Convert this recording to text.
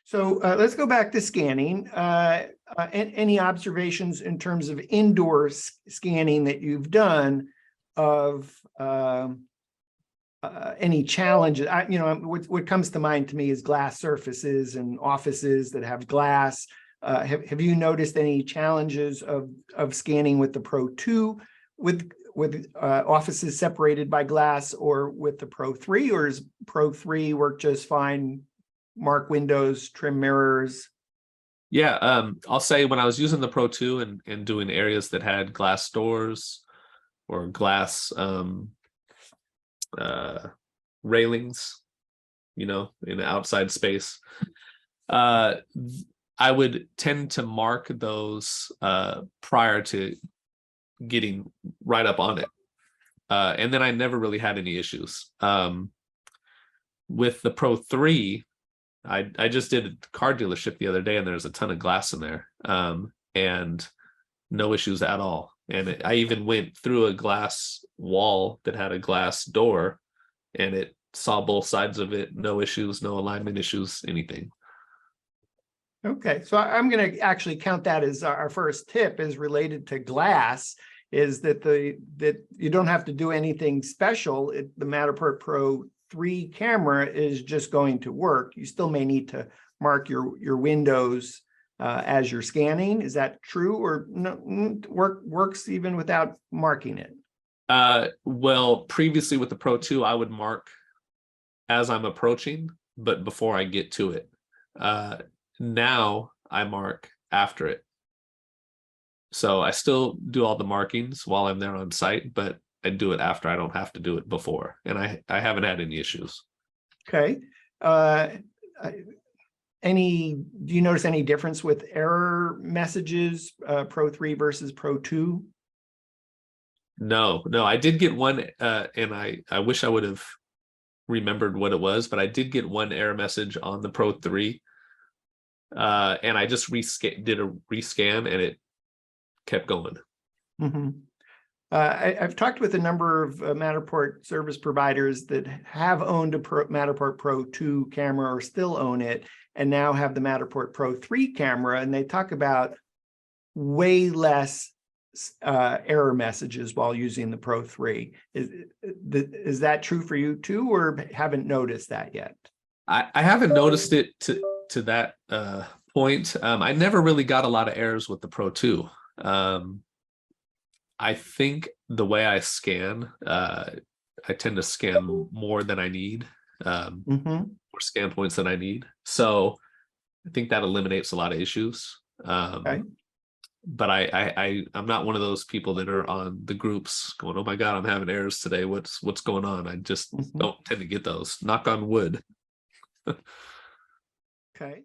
So let's go back to scanning. Any observations in terms of indoor scanning that you've done of any challenges? What comes to mind to me is glass surfaces and offices that have glass. Have you noticed any challenges of scanning with the Pro 2 with offices separated by glass, or with the Pro 3, or is Pro 3 work just fine? Mark windows, trim mirrors. Yeah, I'll say when I was using the Pro 2 and doing areas that had glass doors or glass railings, in the outside space, I would tend to mark those prior to getting right up on it. And then I never really had any issues. With the Pro 3, I just did a car dealership the other day, and there's a ton of glass in there, and no issues at all. And I even went through a glass wall that had a glass door, and it saw both sides of it. No issues, no alignment issues, anything. Okay, so I'm going to actually count that as our first tip, is related to glass, is that that you don't have to do anything special. The Matterport Pro 3 camera is just going to work. You still may need to mark your windows as you're scanning. Is that true, or no, works even without marking it? Well, previously with the Pro 2, I would mark as I'm approaching, but before I get to it. Now I mark after it. So I still do all the markings while I'm there on site, but I do it after. I don't have to do it before, and I haven't had any issues. Okay. Do you notice any difference with error messages, Pro 3 versus Pro 2? No, I did get one, and I wish I would have remembered what it was, but I did get one error message on the Pro 3, and I just did a rescan, and it kept going. Mm-hmm. I've talked with a number of Matterport service providers that have owned a Matterport Pro 2 camera, or still own it, and now have the Matterport Pro 3 camera, and they talk about way less error messages while using the Pro 3. Is that true for you too, or haven't noticed that yet? I haven't noticed it to that point. I never really got a lot of errors with the Pro 2. I think the way I scan, I tend to scan more than I need, more scan points than I need. So I think that eliminates a lot of issues. Okay. But I'm not one of those people that are on the groups going, "Oh my God, I'm having errors today. What's going on?" I just don't tend to get those. Knock on wood. Okay.